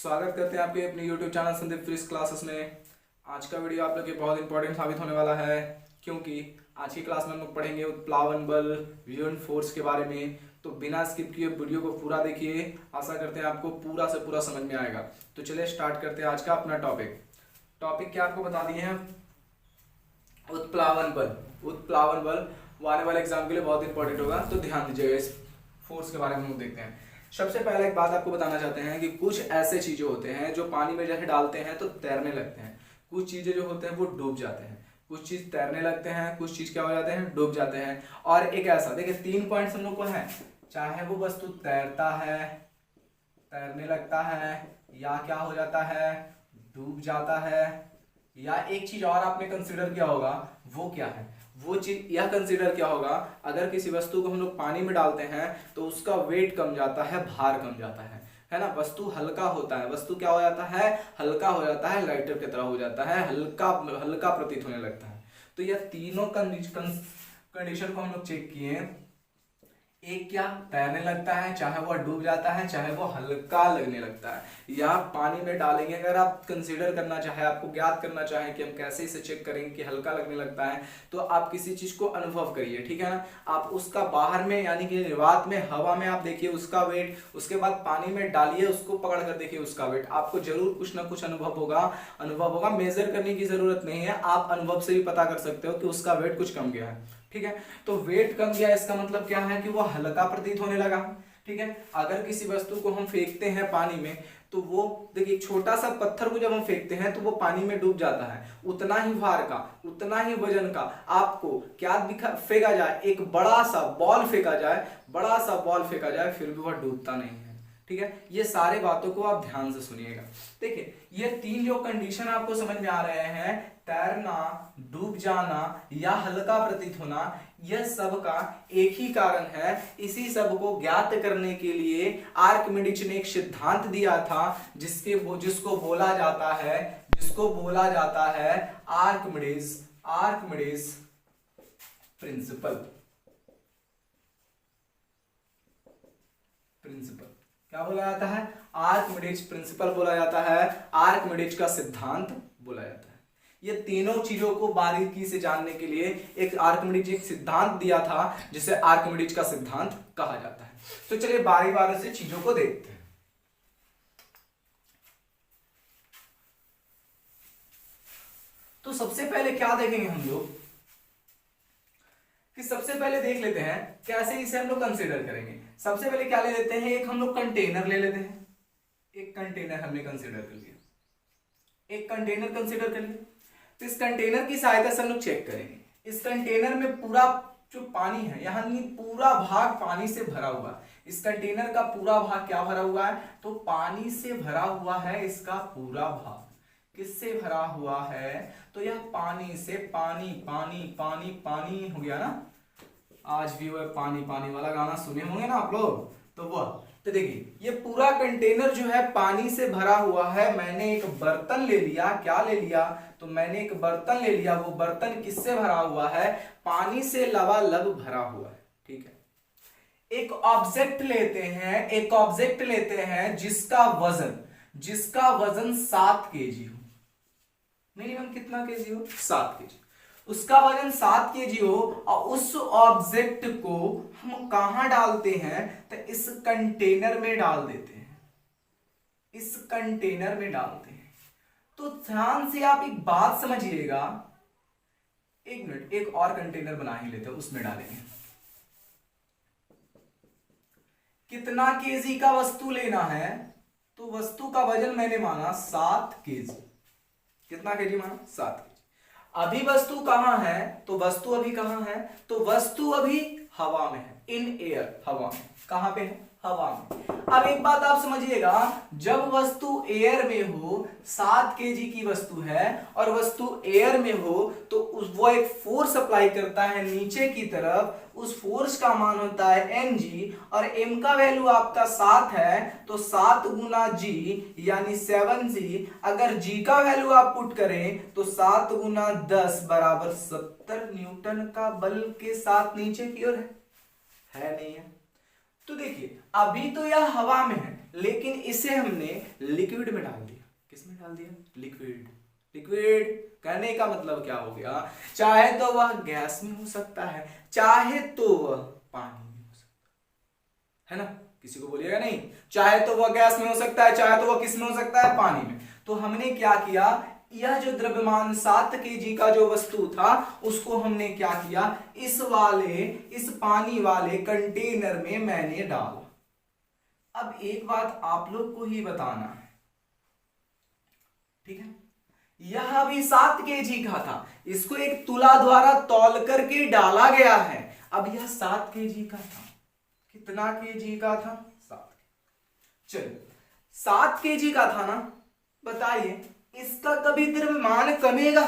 स्वागत करते हैं आपके अपने YouTube channel Sandeep physics classes में। आज का वीडियो आप लोग के बहुत इंपॉर्टेंट साबित होने वाला है, क्योंकि आज की क्लास में हम लोग पढ़ेंगे उत्प्लावन बल, न्यूटन फोर्स के बारे में। तो बिना स्किप किए वीडियो को पूरा देखिए, आशा करते हैं आपको पूरा से पूरा समझ में आएगा। तो चलिए स्टार्ट करते हैं आज का अपना टॉपिक क्या आपको बता दिए हैं, उत्प्लावन बल। उत्प्लावन बल आने वाले एग्जाम के लिए बहुत इंपॉर्टेंट होगा, तो ध्यान दीजिएगा। इस फोर्स के बारे में हम देखते हैं। सबसे पहले एक बात आपको बताना चाहते हैं कि कुछ ऐसे चीजें होते हैं जो पानी में जैसे डालते हैं तो तैरने लगते हैं, कुछ चीजें जो होते हैं वो डूब जाते हैं। कुछ चीज तैरने लगते हैं, कुछ चीज क्या हो जाते हैं, डूब जाते हैं। और एक ऐसा देखिए 3 पॉइंट्स हम लोग को है, चाहे वो वस्तु तैरता है, तैरने लगता है, या क्या हो जाता है, डूब जाता है, या एक चीज और आपने कंसीडर किया होगा, वो क्या है, वो चीज यह कंसीडर क्या होगा, अगर किसी वस्तु को हम लोग पानी में डालते हैं तो उसका वेट कम जाता है, भार कम जाता है ना। वस्तु हल्का होता है, वस्तु क्या हो जाता है, हल्का हो जाता है, लाइटर की तरह हो जाता है, हल्का हल्का प्रतीत होने लगता है। तो यह तीनों कंडीशन को हम लोग चेक किए। एक क्या, तैरने लगता है, चाहे वो डूब जाता है, चाहे वो हल्का लगने लगता है, या पानी में डालेंगे। अगर आप कंसीडर करना चाहे, आपको ज्ञात करना चाहे कि हम कैसे इसे चेक करेंगे कि हल्का लगने लगता है, तो आप किसी चीज को अनुभव करिए, ठीक है ना। आप उसका बाहर में यानी कि निर्वात में, हवा में आप देखिए उसका वेट, उसके बाद पानी में डालिए, उसको पकड़ कर देखिए उसका वेट, आपको जरूर कुछ ना कुछ अनुभव होगा। मेजर करने की जरूरत नहीं है, आप अनुभव से भी पता कर सकते हो कि उसका वेट कुछ कम गया है, ठीक है। तो वेट कम गया, इसका मतलब क्या है कि वो हल्का प्रतीत होने लगा, ठीक है। अगर किसी वस्तु को हम फेंकते हैं पानी में, तो वो देखिए छोटा सा पत्थर को जब हम फेंकते हैं तो वो पानी में डूब जाता है। उतना ही भार का, उतना ही वजन का आपको क्या फेंका जाए, एक बड़ा सा बॉल फेंका जाए, फिर भी वह डूबता नहीं है, ठीक है। ये सारे बातों को आप ध्यान से सुनिएगा। देखिए ये तीन जो कंडीशन आपको समझ में आ रहे हैं, तैरना, डूब जाना या हल्का प्रतीत होना, यह सब का एक ही कारण है। इसी सब को ज्ञात करने के लिए आर्किमिडीज ने एक सिद्धांत दिया था, जिसको बोला जाता है आर्किमिडीज प्रिंसिपल। क्या बोला जाता है, आर्किमिडीज प्रिंसिपल बोला जाता है, आर्किमिडीज का सिद्धांत बोला जाता है। ये तीनों चीजों को बारीकी से जानने के लिए एक आर्किमिडीज एक सिद्धांत दिया था, जिसे आर्किमिडीज का सिद्धांत कहा जाता है। तो चलिए बारी बारी से चीजों को देखते हैं। तो सबसे पहले क्या देखेंगे हम लोग, कि सबसे पहले देख लेते हैं कैसे इसे हम लोग कंसीडर करेंगे। सबसे पहले क्या ले लेते हैं, एक हम लोग कंटेनर ले लेते हैं। एक कंटेनर हमने कंसीडर कर लिया, तो इस कंटेनर की सहायता से हम लोग चेक करेंगे। इस कंटेनर में पूरा जो पानी है, यानी पूरा भाग पानी से भरा हुआ। इस कंटेनर का पूरा भाग क्या भरा हुआ है, तो पानी से भरा हुआ है। इसका पूरा भाग किससे भरा हुआ है, तो यह पानी से, पानी पानी पानी पानी हो गया ना। आज भी वह पानी पानी वाला गाना सुने होंगे ना आप लोग, तो वह, तो देखिए ये पूरा कंटेनर जो है पानी से भरा हुआ है। मैंने एक बर्तन ले लिया, क्या ले लिया, तो मैंने एक बर्तन ले लिया। वो बर्तन किससे भरा हुआ है, पानी से लबालब भरा हुआ है, ठीक है। एक ऑब्जेक्ट लेते हैं जिसका वजन 7 केजी हो। मिनिमम कितना केजी हो, 7 केजी। उसका वजन 7 केजी हो, और उस ऑब्जेक्ट को हम कहां डालते हैं, तो इस कंटेनर में डाल देते हैं, तो ध्यान से आप एक बात समझिएगा। एक मिनट, एक और कंटेनर बना ही लेते हैं, उसमें डालेंगे। कितना केजी का वस्तु लेना है, तो वस्तु का वजन मैंने माना 7 केजी। कितना केजी माना, 7 केजी। अभी वस्तु कहां है, तो वस्तु अभी कहां है, तो वस्तु अभी हवा में है, इन एयर, हवा में। कहां पे है, हवा में। अब एक बात आप समझिएगा, जब वस्तु एयर में हो, 7 केजी की वस्तु है और वस्तु एयर में हो, तो वो एक फोर्स अप्लाई करता है नीचे की तरफ। उस फोर्स का मान होता है mg, और m का वैल्यू आपका 7 है, तो 7 गुना g यानी 7g। अगर g का वैल्यू आप पुट करें तो 7 गुना 10 बराबर 70 न्यूटन का बल के साथ नीचे की ओर है नहीं है। तो देखिए अभी तो यह हवा में है, लेकिन इसे हमने लिक्विड में डाल दिया। किस में डाल दिया? लिक्विड। लिक्विड कहने का मतलब क्या हो गया? चाहे तो वह गैस में हो सकता है, चाहे तो वह पानी में हो सकता है ना? किसी को बोलिएगा नहीं, चाहे तो वह गैस में हो सकता है, चाहे तो वह किस में हो सकता है? पानी में। तो हमने क्या किया, यह जो द्रव्यमान 7 kg का जो वस्तु था उसको हमने क्या किया, इस पानी वाले कंटेनर में मैंने डाला। अब एक बात आप लोग को ही बताना है, ठीक है? यह भी 7 kg का था, इसको एक तुला द्वारा तौल करके डाला गया है। अब यह 7 kg का था। कितना kg का था? 7। चलिए 7 kg का था ना, बताइए इसका कभी द्रव्यमान कमेगा?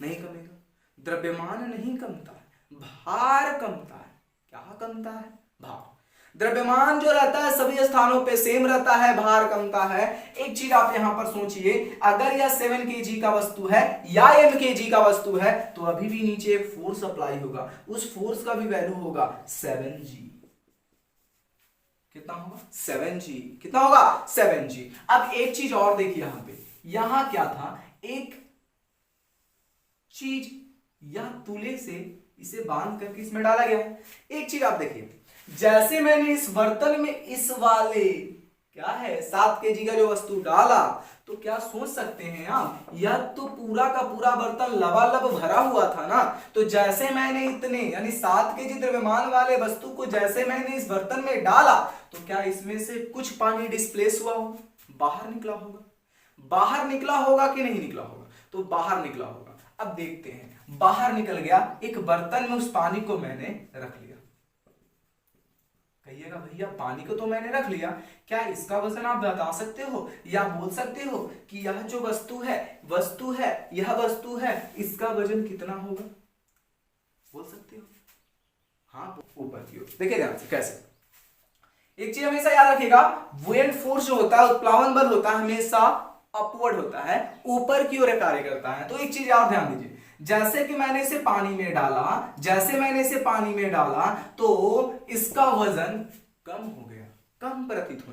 नहीं कमेगा। द्रव्यमान नहीं कमता है, भार कमता है। क्या कमता है? भार। द्रव्यमान जो रहता है सभी स्थानों पे सेम रहता है, भार कमता है। एक चीज आप यहां पर सोचिए, अगर यह 7 kg का वस्तु है या m kg का वस्तु है तो अभी भी नीचे एक फोर्स अप्लाई होगा, उस फोर्स का भी वैल्यू होगा 7g। कितना होगा? 7g। कितना होगा? 7g। अब एक चीज और देखिए, यहां पे यहां क्या था, एक चीज या तुले से इसे बांध करके इसमें डाला गया है। एक चीज आप देखिए, जैसे मैंने इस बर्तन में इस वाले क्या है 7 kg का जो वस्तु डाला, तो क्या सोच सकते हैं आप, यह तो पूरा का पूरा बर्तन लबालब भरा हुआ था ना। तो जैसे मैंने इतने यानी 7 kg द्रव्यमान वाले वस्तु को जैसे मैंने इस बर्तन में डाला, तो क्या इसमें से कुछ पानी डिस्प्लेस हुआ होगा, बाहर निकला होगा? बाहर निकला होगा कि नहीं निकला होगा? तो बाहर निकला होगा। अब देखते हैं, बाहर निकल गया, एक बर्तन में उस पानी को मैंने रख लिया। कहिएगा भैया पानी को तो मैंने रख लिया, क्या इसका वजन आप बता सकते हो या बोल सकते हो कि यह जो वस्तु है यह वस्तु है, इसका वजन कितना होगा? बोल सकते हो? हाँ, ऊपर की ओर। देखिए ध्यान से कैसे। एक चीज हमेशा याद रखिएगा, बुएंट फोर्स जो होता है, उत्प्लावन बल होता है, हमेशा अपवर्ड होता है, ऊपर की ओर कार्य करता है। तो एक चीज और ध्यान दीजिए, जैसे कि मैंने इसे पानी में डाला, तो इसका वजन कम हो गया, कम प्रतीत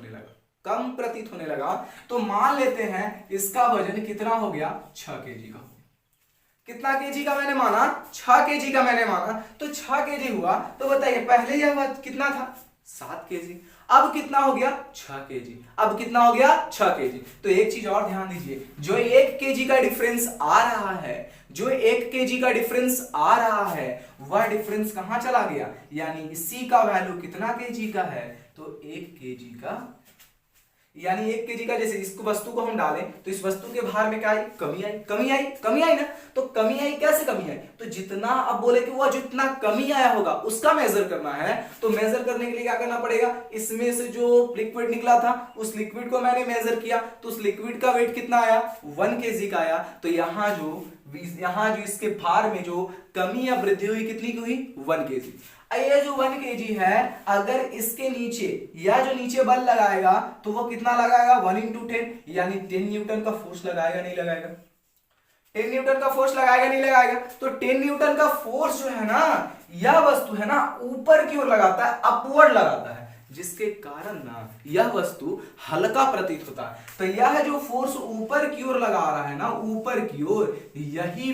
होने लगा। तो मान लेते हैं इसका वजन कितना हो गया? 6 kg का। कितना kg का मैंने माना? 6 kg का मैंने माना। तो 6 kg हुआ। तो बताइए पहले यह कितना था? 7 kg। अब कितना हो गया? 6 kg। अब कितना हो गया? 6 kg। तो एक चीज और ध्यान दीजिए, जो 1 kg का डिफरेंस आ रहा है, वह डिफरेंस कहां चला गया? यानी इसी का वैल्यू कितना kg का है? तो 1 kg का, यानी 1 kg का, जैसे इस वस्तु को हम डालें तो इस वस्तु के भार में क्या आई? कमी आई ना। तो कमी आई, कैसे कमी आई? तो जितना, अब बोले कि वह जितना कमी आया होगा उसका मेजर करना है, तो मेजर करने के लिए क्या करना पड़ेगा? इसमें से जो लिक्विड निकला था उस लिक्विड को मैंने मेजर किया, तो उस लिक्विड का वेट कितना आया? 1 kg का आया। तो यहां जो इसके भार में जो कमी या वृद्धि हुई, कितनी की हुई? 1 kg। ये जो 1 kg है, अगर इसके नीचे या जो नीचे बल लगाएगा तो वो कितना लगाएगा? 1 × 10, यानी 10 न्यूटन का फोर्स लगाएगा, नहीं लगाएगा? 10 न्यूटन का फोर्स लगाएगा, नहीं लगाएगा? तो 10 न्यूटन का फोर्स जो है ना, यह वस्तु है ना, ऊपर की ओर लगाता है, अपवर्ड लगाता है, जिसके कारण ना यह वस्तु हल्का प्रतीत होता है। तो यह जो फोर्स ऊपर की ओर लगा रहा है ना, ऊपर की ओर, यही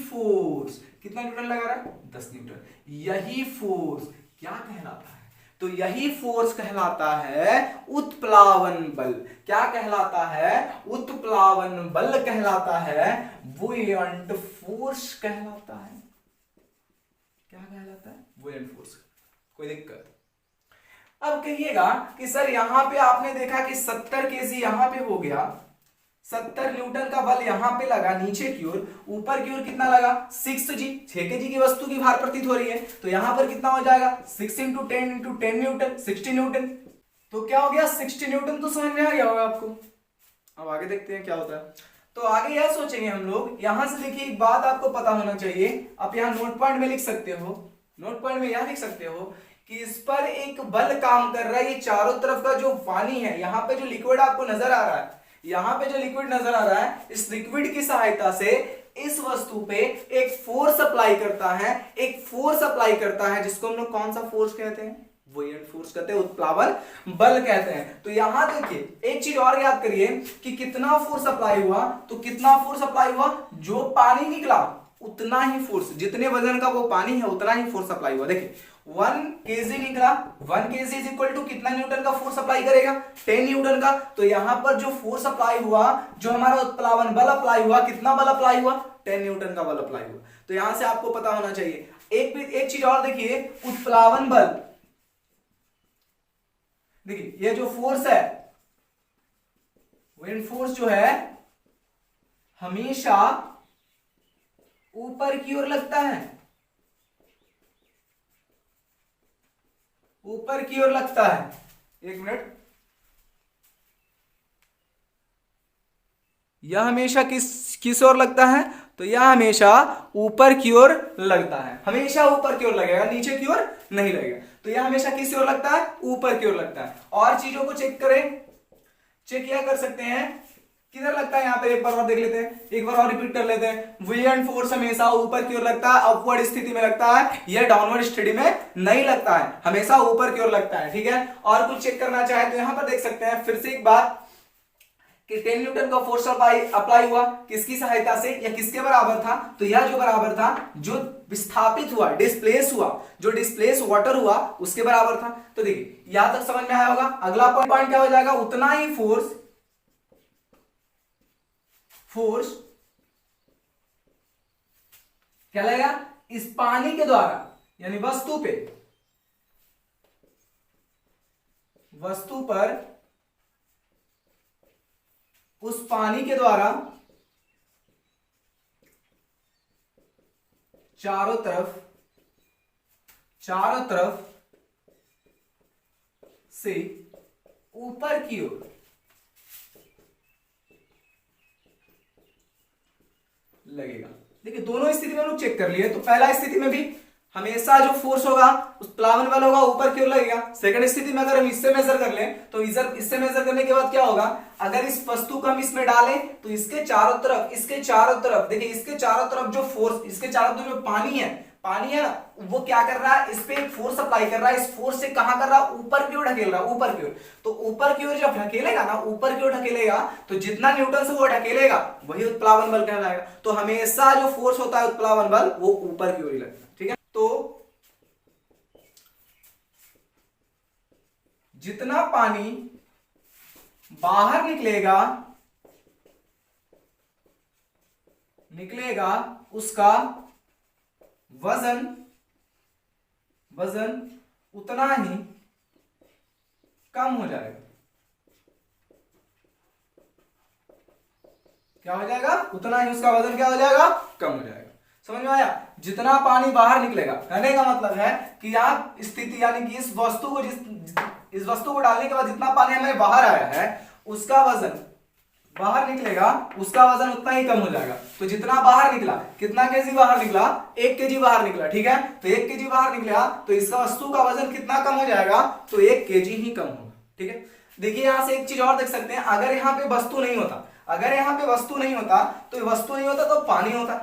फोर्स कितना न्यूटन लगा रहा है? 10 न्यूटन। यही फोर्स क्या कहलाता है? तो यही फोर्स कहलाता है उत्प्लावन बल। क्या कहलाता है? उत्प्लावन बल कहलाता है, बुयंट फोर्स कहलाता है। क्या कहलाता है? बुयंट फोर्स। कोई दिक्कत? अब कहिएगा कि सर यहां पे आपने देखा कि 70 kg यहां पे हो गया, 70 न्यूटन का बल यहां पे लगा नीचे की ओर, ऊपर की ओर कितना लगा? 6g। 6 kg की वस्तु की भार प्रतीत हो रही है, तो यहां पर कितना हो जाएगा? 6 × 10 × 10 न्यूटन, 60 न्यूटन। तो क्या हो गया? 60 न्यूटन। तो समझ में आ गया होगा आपको। अब आगे देखते हैं क्या होता है। तो आगे यह सोचेंगे हम लोग, यहां से देखिए एक बात आपको पता होना चाहिए, आप यहां नोट पॉइंट में लिख सकते हो, नोट पॉइंट में यह लिख सकते हो कि इस पर एक बल काम कर रहा है। ये चारों तरफ का जो पानी है, यहाँ पे जो लिक्विड आपको नजर आ रहा है, यहाँ पे जो लिक्विड नजर आ रहा है, इस लिक्विड की सहायता से इस वस्तु पे एक फोर्स अप्लाई करता है, जिसको हम लोग कौन सा फोर्स कहते हैं? बुयंट फोर्स कहते हैं, उत्प्लावन बल कहते हैं। तो यहां देखिए एक चीज और याद करिए कि कितना फोर्स अप्लाई हुआ, तो कितना फोर्स अप्लाई हुआ, जो पानी निकला उतना ही फोर्स, जितने वजन का वो पानी है उतना ही फोर्स अप्लाई हुआ। देखिए 1 kg निकला, 1 kg इज इक्वल टू कितना न्यूटन का फोर्स अप्लाई करेगा, 10 न्यूटन का। तो यहां पर जो फोर्स अप्लाई हुआ, जो हमारा उत्प्लावन बल अप्लाई हुआ, कितना बल अप्लाई हुआ, 10 न्यूटन का बल अप्लाई हुआ। तो यहां से आपको पता होना चाहिए। एक चीज और देखिए, उत्प्लावन बल, देखिए ये जो फोर्स है, विंड फोर्स जो है हमेशा ऊपर की ओर लगता है, ऊपर की ओर लगता है। एक मिनट, यह हमेशा किस ओर लगता है, तो यह हमेशा ऊपर की ओर लगता है, हमेशा ऊपर की ओर लगेगा, नीचे की ओर नहीं लगेगा। तो यह हमेशा किस ओर लगता है, ऊपर की ओर लगता है। और चीजों को चेक करें, चेक क्या कर सकते हैं, किधर लगता है, यहां पर एक बार और देख लेते हैं, एक बार और रिपीट कर लेते हैं। बुयंट फोर्स हमेशा ऊपर की ओर लगता है, अपवर्ड स्थिति में लगता है, यह डाउनवर्ड स्थिति में नहीं लगता है, हमेशा ऊपर की ओर लगता है। ठीक है, और कुछ चेक करना चाहे तो यहां पर देख सकते हैं फिर से एक बात कि 10 न्यूटन का फोर्स अप्लाई हुआ, किसकी सहायता से या किसके बराबर था, तो यह जो बराबर था, जो विस्थापित हुआ, डिस्प्लेस हुआ, जो डिस्प्लेस वाटर हुआ उसके बराबर था। तो देखिए यहां तक समझ में आया होगा। अगला पॉइंट क्या हो जाएगा, उतना ही फोर्स क्या लगेगा, इस पानी के द्वारा, यानी वस्तु पर उस पानी के द्वारा चारों तरफ से ऊपर की ओर लगेगा। देखिए दोनों स्थिति में हम लोग चेक कर लिए। तो पहला स्थिति में भी हमेशा जो फोर्स होगा उस प्लावन बल होगा ऊपर की ओर लगेगा। सेकंड स्थिति में अगर हम इससे मेजर कर लें तो इससे मेजर करने के बाद क्या होगा, अगर इस वस्तु को हम इसमें डालें तो इसके चारों तरफ देखिए, इसके चारों तरफ जो फोर्स, इसके चारों तरफ जो पानी है ना, वो क्या कर रहा है, इस पे एक फोर्स अप्लाई कर रहा है। इस फोर्स से कहां कर रहा है, ऊपर की ओर ढकेल रहा है, ऊपर की ओर। तो ऊपर की ओर जब ढकेलेगा ना, ऊपर की ओर ढकेलेगा तो जितना न्यूटन से वो ढकेलेगा वही उत्प्लावन बल कहलाएगा। तो हमेशा जो फोर्स होता है उत्प्लावन बल वो ऊपर की ओर ही लगता है। ठीक है, तो जितना पानी बाहर निकलेगा उसका वजन उतना ही कम हो जाएगा। क्या हो जाएगा, उतना ही उसका वजन क्या हो जाएगा, कम हो जाएगा। समझ में आया, जितना पानी बाहर निकलेगा, कहने का मतलब है कि आप स्थिति यानी कि इस वस्तु को डालने के बाद जितना पानी हमें बाहर आया है उसका वजन बाहर निकलेगा, उसका वजन उतना ही कम हो जाएगा। तो जितना बाहर निकला, कितना केजी बाहर निकला, 1 केजी बाहर निकला। ठीक है, तो 1 केजी बाहर निकला तो इसका वस्तु का वजन कितना कम हो जाएगा, तो 1 केजी ही कम होगा। ठीक है, देखिए यहां से एक चीज और देख सकते हैं, अगर यहाँ पे वस्तु नहीं होता, तो पानी होता।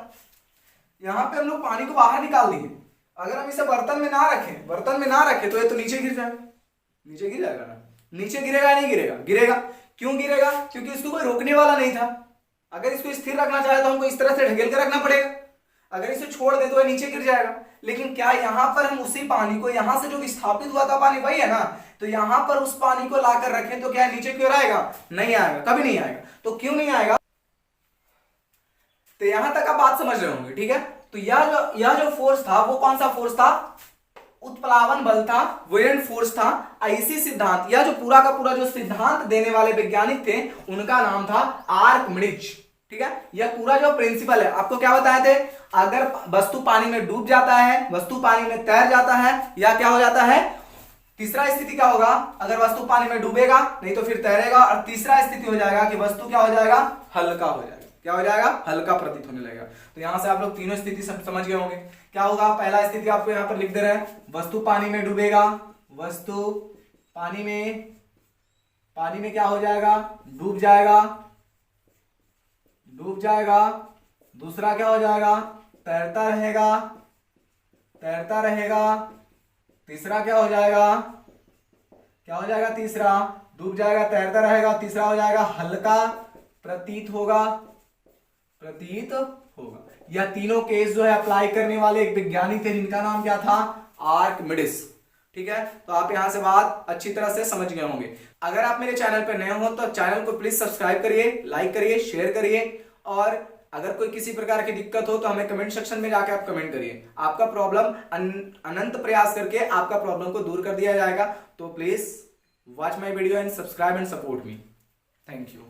यहाँ पे हम लोग पानी को बाहर निकाल दिए। अगर हम इसे बर्तन में ना रखें तो ये तो नीचे गिर जाएगा, ना, नीचे गिरेगा नहीं गिरेगा। क्यों गिरेगा, क्योंकि इसको कोई रोकने वाला नहीं था। अगर इसको स्थिर रखना चाहे तो हमको इस तरह से ढकेल के रखना पड़ेगा, अगर इसे छोड़ दे तो ये नीचे गिर जाएगा। लेकिन क्या यहाँ पर हम उसी पानी को, यहां से जो विस्थापित हुआ था पानी वही है ना, तो यहां पर उस पानी को लाकर रखें तो क्या नीचे क्यों आएगा, नहीं आएगा, कभी नहीं आएगा। तो क्यों नहीं आएगा, तो यहां तक आप बात समझ रहे होंगे। ठीक है, तो यह जो फोर्स था वो कौन सा फोर्स था, उत्प्लावन बल था, बुयंट फोर्स था। इसी सिद्धांत, यह जो पूरा का पूरा जो सिद्धांत देने वाले वैज्ञानिक थे उनका नाम था आर्किमिडीज। ठीक है, यह पूरा जो प्रिंसिपल है, आपको क्या बताए थे, अगर वस्तु पानी में डूब जाता है, वस्तु पानी में तैर जाता है, या क्या हो जाता है, तीसरा स्थिति क्या होगा, अगर वस्तु पानी में डूबेगा नहीं तो फिर तैरेगा, और तीसरा स्थिति हो जाएगा कि वस्तु क्या हो जाएगा, हल्का हो जाएगा। क्या हो जाएगा, हल्का प्रतीत होने लगेगा। तो यहां से आप लोग तीनों स्थिति समझ गए होंगे। क्या होगा, पहला स्थिति आपको यहां पर लिख दे रहे हैं, वस्तु पानी में डूबेगा, वस्तु पानी में क्या हो जाएगा, डूब जाएगा। दूसरा क्या हो जाएगा, तैरता रहेगा। तीसरा क्या हो जाएगा, क्या हो जाएगा तीसरा, डूब जाएगा तैरता रहेगा। तीसरा हो जाएगा हल्का प्रतीत होगा, प्रतीत होगा। यह तीनों केस जो है अप्लाई करने वाले एक वैज्ञानिक थे जिनका नाम क्या था, आर्किमिडीज। ठीक है, तो आप यहां से बात अच्छी तरह से समझ गए होंगे। अगर आप मेरे चैनल पर नए हो तो चैनल को प्लीज सब्सक्राइब करिए, लाइक करिए, शेयर करिए, और अगर कोई किसी प्रकार की दिक्कत हो तो हमें कमेंट सेक्शन में जाके आप कमेंट करिए। आपका प्रॉब्लम अनंत प्रयास करके आपका प्रॉब्लम को दूर कर दिया जाएगा। तो please watch my video and subscribe and support me. Thank you.